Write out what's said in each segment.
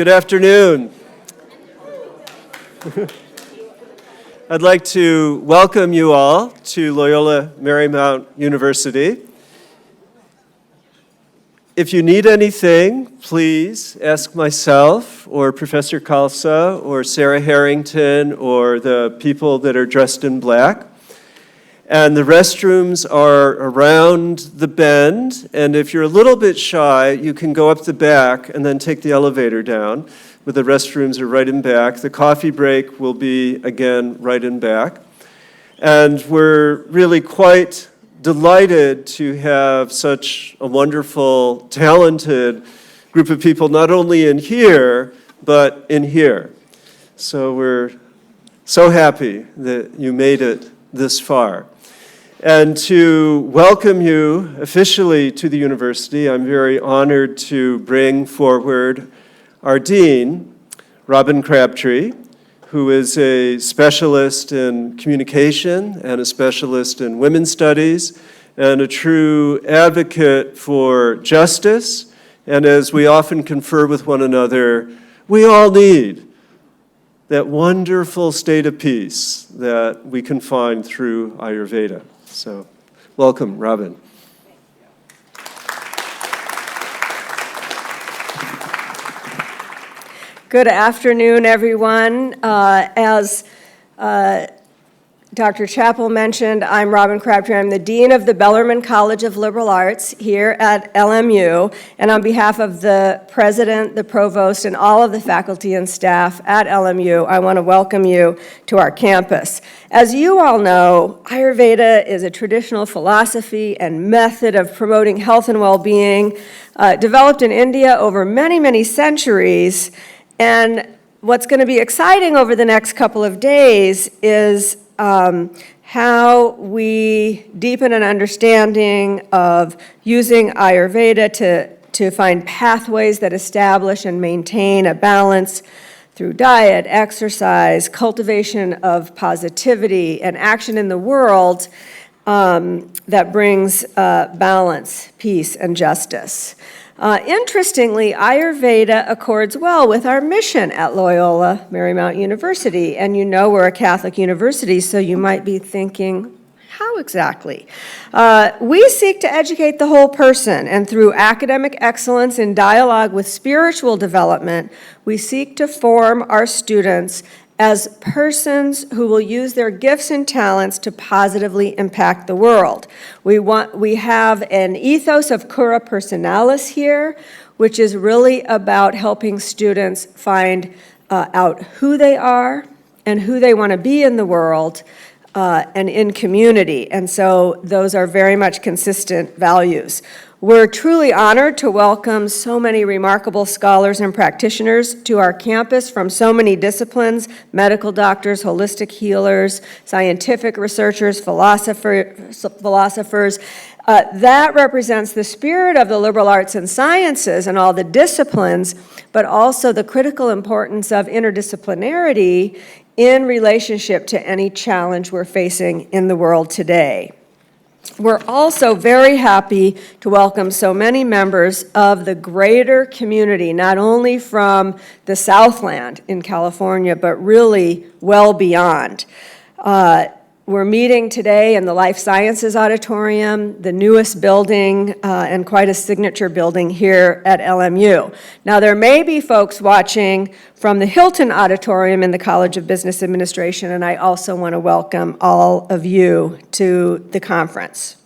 Good afternoon. I'd like to welcome you all to Loyola Marymount University. If you need anything, please ask myself or Professor Khalsa or Sarah Harrington or the people that are dressed in black. And the restrooms are around the bend, and if you're a little bit shy, you can go up the back and then take the elevator down, where the restrooms are right in back. The coffee break will be, again, right in back. And we're really quite delighted to have such a wonderful, talented group of people, not only in here, but in here. So we're so happy that you made it this far. And to welcome you officially to the university, I'm very honored to bring forward our dean, Robbin Crabtree, who is a specialist in communication and a specialist in women's studies and a true advocate for justice. And as we often confer with one another, we all need that wonderful state of peace that we can find through Ayurveda. So, welcome, Robbin. Good afternoon, everyone. As Dr. Chapple mentioned, I'm Robbin Crabtree. I'm the Dean of the Bellarmine College of Liberal Arts here at LMU, and on behalf of the President, the Provost, and all of the faculty and staff at LMU, I want to welcome you to our campus. As you all know, Ayurveda is a traditional philosophy and method of promoting health and well-being, developed in India over many, many centuries, and what's going to be exciting over the next couple of days is how we deepen an understanding of using Ayurveda to find pathways that establish and maintain a balance through diet, exercise, cultivation of positivity, and action in the world that brings balance, peace, and justice. Interestingly, Ayurveda accords well with our mission at Loyola Marymount University. And you know we're a Catholic university, so you might be thinking, how exactly? We seek to educate the whole person, and through academic excellence in dialogue with spiritual development, we seek to form our students as persons who will use their gifts and talents to positively impact the world. We have an ethos of cura personalis here, which is really about helping students find out who they are and who they want to be in the world and in community. And so those are very much consistent values. We're truly honored to welcome so many remarkable scholars and practitioners to our campus from so many disciplines: medical doctors, holistic healers, scientific researchers, philosophers. That represents the spirit of the liberal arts and sciences and all the disciplines, but also the critical importance of interdisciplinarity in relationship to any challenge we're facing in the world today. We're also very happy to welcome so many members of the greater community, not only from the Southland in California, but really well beyond. We're meeting today in the Life Sciences Auditorium, the newest building, and quite a signature building here at LMU. Now, there may be folks watching from the Hilton Auditorium in the College of Business Administration, and I also want to welcome all of you to the conference.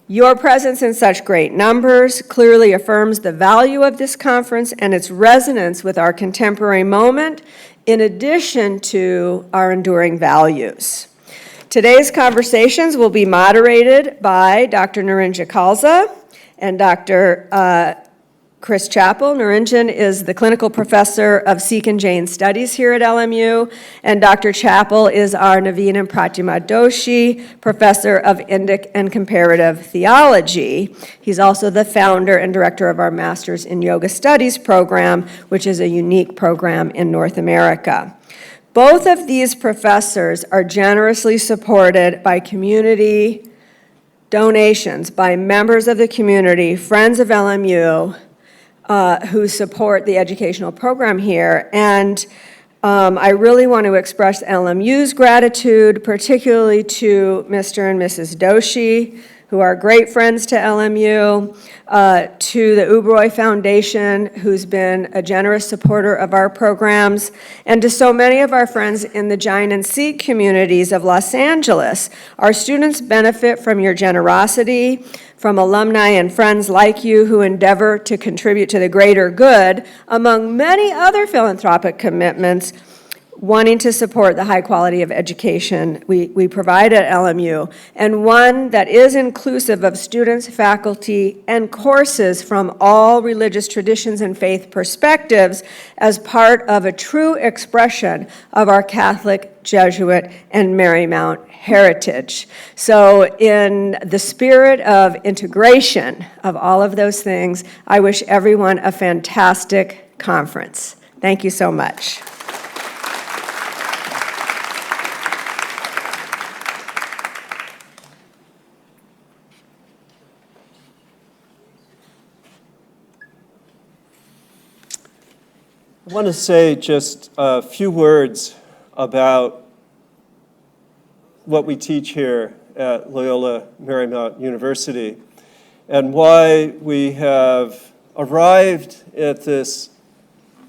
Your presence in such great numbers clearly affirms the value of this conference and its resonance with our contemporary moment, in addition to our enduring values. Today's conversations will be moderated by Dr. Nirinjan and Dr. Chris Chappell. Nirinjan is the clinical professor of Sikh and Jain studies here at LMU, and Dr. Chapple is our Naveen and Pratima Doshi professor of Indic and comparative theology. He's also the founder and director of our Master's in Yoga Studies program, which is a unique program in North America. Both of these professors are generously supported by community donations, by members of the community, friends of LMU, who support the educational program here. And I really want to express LMU's gratitude, particularly to Mr. and Mrs. Doshi, who are great friends to LMU, to the Ubroy Foundation, who's been a generous supporter of our programs, and to so many of our friends in the Giant and Seed communities of Los Angeles. Our students benefit from your generosity, from alumni and friends like you who endeavor to contribute to the greater good, among many other philanthropic commitments, wanting to support the high quality of education we provide at LMU, and one that is inclusive of students, faculty, and courses from all religious traditions and faith perspectives as part of a true expression of our Catholic, Jesuit, and Marymount heritage. So in the spirit of integration of all of those things, I wish everyone a fantastic conference. Thank you so much. I want to say just a few words about what we teach here at Loyola Marymount University and why we have arrived at this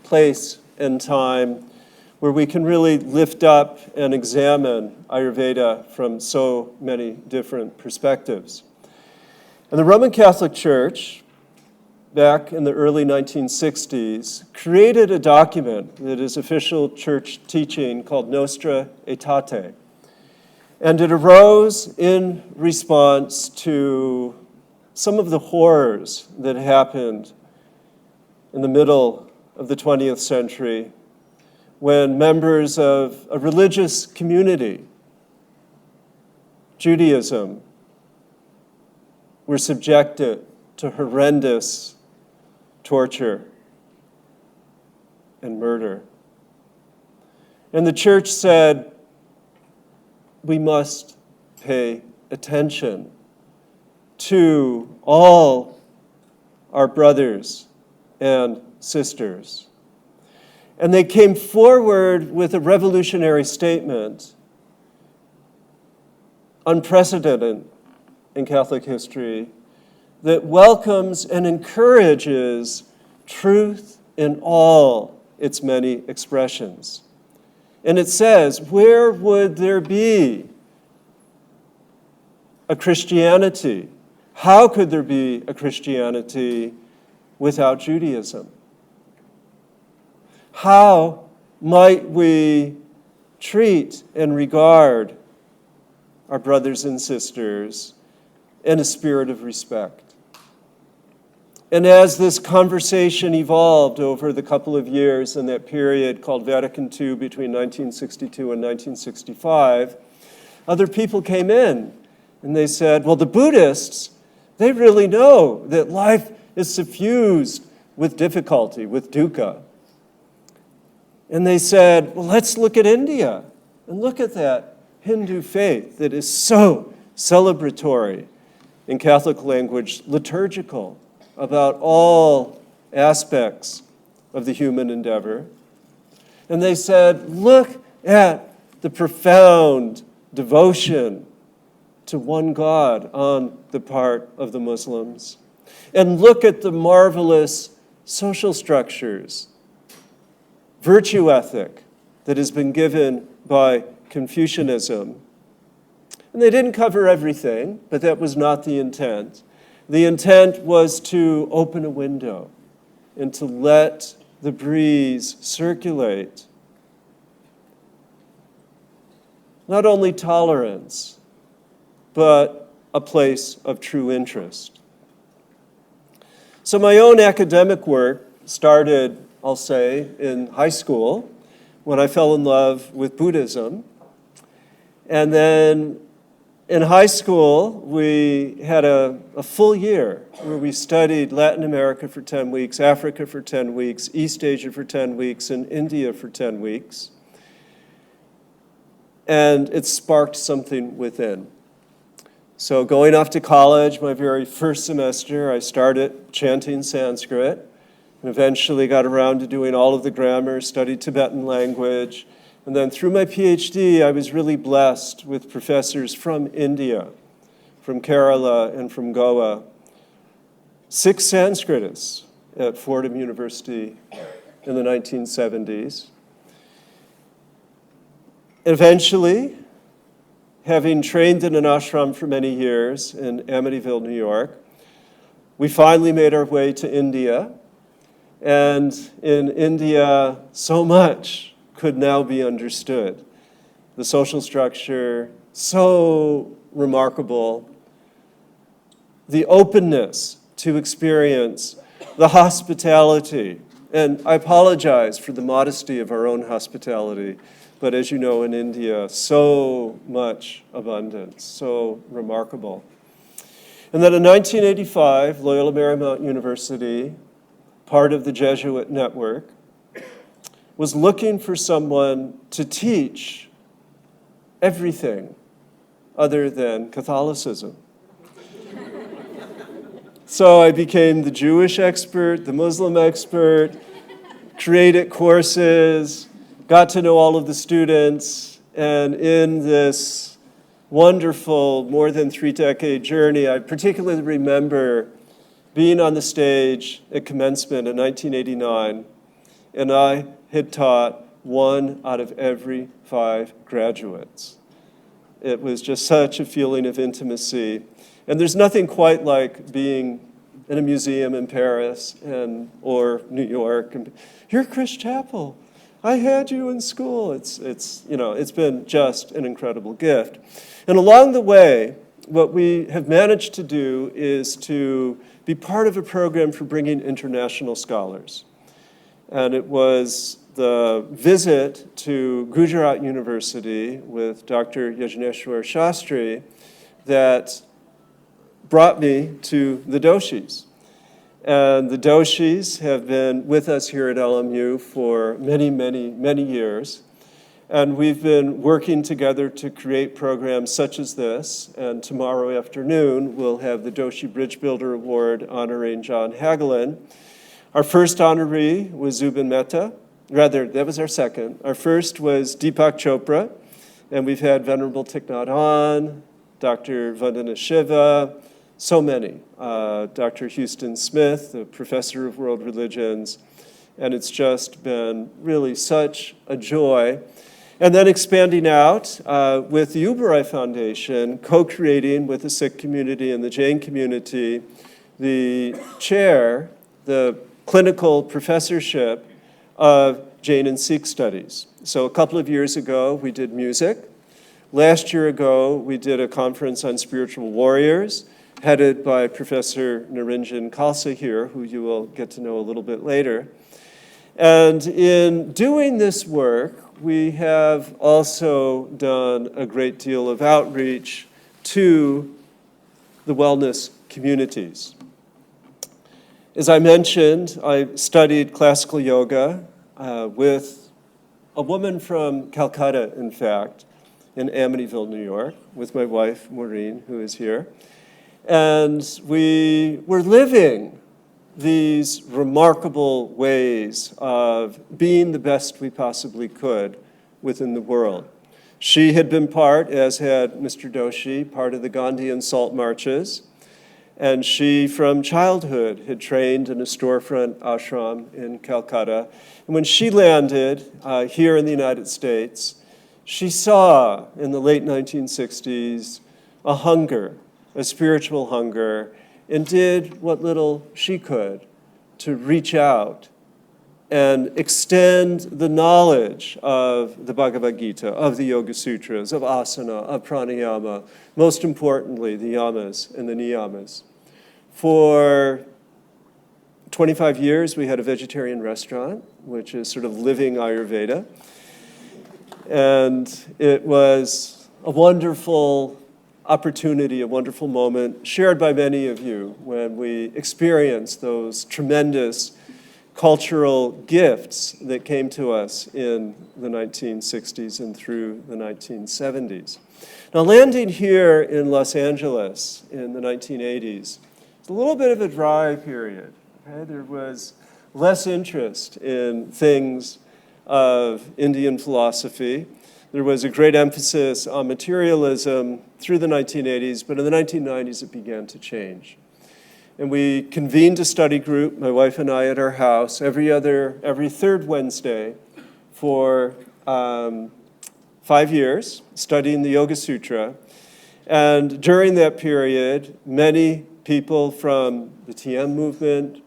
place and time where we can really lift up and examine Ayurveda from so many different perspectives. And the Roman Catholic Church, back in the early 1960s, created a document that is official church teaching called Nostra Aetate. And it arose in response to some of the horrors that happened in the middle of the 20th century when members of a religious community, Judaism, were subjected to horrendous torture and murder. And the church said, we must pay attention to all our brothers and sisters. And they came forward with a revolutionary statement, unprecedented in Catholic history, that welcomes and encourages truth in all its many expressions. And it says, where would there be a Christianity? How could there be a Christianity without Judaism? How might we treat and regard our brothers and sisters in a spirit of respect? And as this conversation evolved over the couple of years in that period called Vatican II between 1962 and 1965, other people came in and they said, well, the Buddhists, they really know that life is suffused with difficulty, with dukkha. And they said, well, let's look at India and look at that Hindu faith that is so celebratory, in Catholic language, liturgical, about all aspects of the human endeavor. And they said, look at the profound devotion to one God on the part of the Muslims. And look at the marvelous social structures, virtue ethic that has been given by Confucianism. And they didn't cover everything, but that was not the intent. The intent was to open a window and to let the breeze circulate. Not only tolerance, but a place of true interest. So my own academic work started, I'll say, in high school when I fell in love with Buddhism. And then in high school, we had a full year where we studied Latin America for 10 weeks, Africa for 10 weeks, East Asia for 10 weeks, and India for 10 weeks. And it sparked something within. So going off to college, my very first semester, I started chanting Sanskrit. and eventually got around to doing all of the grammar, studied Tibetan language. And then through my PhD, I was really blessed with professors from India, from Kerala, and from Goa. 6 Sanskritists at Fordham University in the 1970s. Eventually, having trained in an ashram for many years in Amityville, New York, we finally made our way to India. And in India, so much could now be understood. The social structure, so remarkable. The openness to experience, the hospitality. And I apologize for the modesty of our own hospitality, but as you know, in India, so much abundance, so remarkable. And then in 1985, Loyola Marymount University, part of the Jesuit network, was looking for someone to teach everything other than Catholicism. So I became the Jewish expert, the Muslim expert, created courses, got to know all of the students, and in this wonderful, more than 3-decade journey, I particularly remember being on the stage at commencement in 1989, and I had taught 1 out of every 5 graduates. It was just such a feeling of intimacy. And there's nothing quite like being in a museum in Paris or New York. And you're Chris Chappell. I had you in school. It's been just an incredible gift. And along the way, what we have managed to do is to be part of a program for bringing international scholars. And it was the visit to Gujarat University with Dr. Yajneshwar Shastri that brought me to the Doshis. And the Doshis have been with us here at LMU for many, many, many years. And we've been working together to create programs such as this. And tomorrow afternoon, we'll have the Doshi Bridge Builder Award honoring John Hagelin. Our first honoree was Zubin Mehta. Rather, that was our second. Our first was Deepak Chopra. And we've had Venerable Thich Nhat Hanh, Dr. Vandana Shiva, so many. Dr. Houston Smith, the professor of world religions. And it's just been really such a joy. And then expanding out with the Uberai Foundation, co-creating with the Sikh community and the Jain community, the chair, the clinical professorship of Jain and Sikh studies. So a couple of years ago, we did music. Last year ago, we did a conference on spiritual warriors, headed by Professor Nirinjan Khalsa here, who you will get to know a little bit later. And in doing this work, we have also done a great deal of outreach to the wellness communities. As I mentioned, I studied classical yoga with a woman from Calcutta, in fact, in Amityville, New York, with my wife, Maureen, who is here. And we were living these remarkable ways of being the best we possibly could within the world. She had been part, as had Mr. Doshi, part of the Gandhian salt marches. And she, from childhood, had trained in a storefront ashram in Calcutta. And when she landed here in the United States, she saw in the late 1960s a hunger, a spiritual hunger, and did what little she could to reach out and extend the knowledge of the Bhagavad Gita, of the Yoga Sutras, of asana, of pranayama, most importantly, the yamas and the niyamas. For 25 years, we had a vegetarian restaurant, which is sort of living Ayurveda. And it was a wonderful opportunity, a wonderful moment shared by many of you when we experienced those tremendous cultural gifts that came to us in the 1960s and through the 1970s. Now, landing here in Los Angeles in the 1980s, it's a little bit of a dry period. Okay? There was less interest in things of Indian philosophy. There was a great emphasis on materialism through the 1980s, but in the 1990s it began to change. And we convened a study group, my wife and I, at our house every third Wednesday for 5 years, studying the Yoga Sutra. And during that period, many people from the TM movement,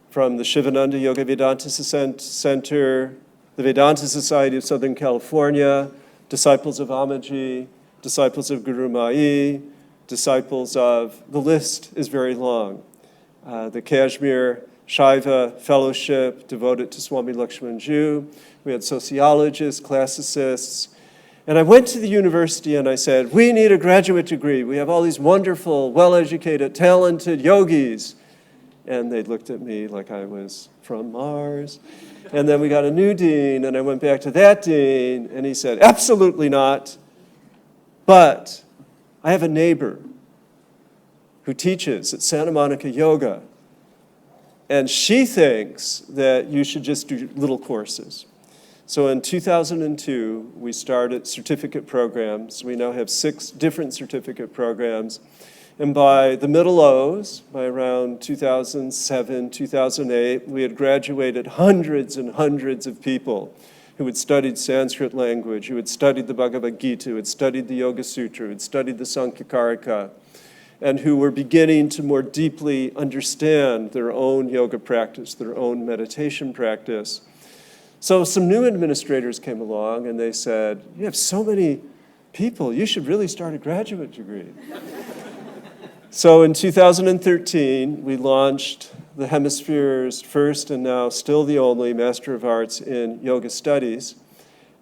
from the Shivananda Yoga Vedanta Center, the Vedanta Society of Southern California, disciples of Amaji, disciples of Guru Mai, disciples of, the list is very long. The Kashmir Shaiva Fellowship devoted to Swami Lakshmanju. We had sociologists, classicists. And I went to the university and I said, we need a graduate degree. We have all these wonderful, well-educated, talented yogis. And they looked at me like I was from Mars. And then we got a new dean, and I went back to that dean, and he said, absolutely not. But I have a neighbor who teaches at Santa Monica Yoga, and she thinks that you should just do little courses. So in 2002, we started certificate programs. We now have 6 different certificate programs. And by the middle O's, by around 2007, 2008, we had graduated hundreds and hundreds of people who had studied Sanskrit language, who had studied the Bhagavad Gita, who had studied the Yoga Sutra, who had studied the Sankhyakarika, and who were beginning to more deeply understand their own yoga practice, their own meditation practice. So some new administrators came along and they said, you have so many people, you should really start a graduate degree. So in 2013, we launched the Hemisphere's first and now still the only Master of Arts in Yoga Studies.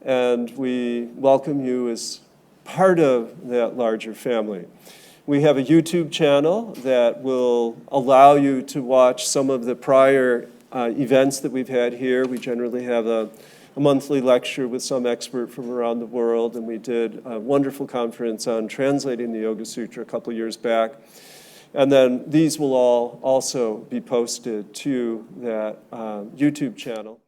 And we welcome you as part of that larger family. We have a YouTube channel that will allow you to watch some of the prior events that we've had here. We generally have a monthly lecture with some expert from around the world, and we did a wonderful conference on translating the Yoga Sutra a couple years back. And then these will all also be posted to that YouTube channel.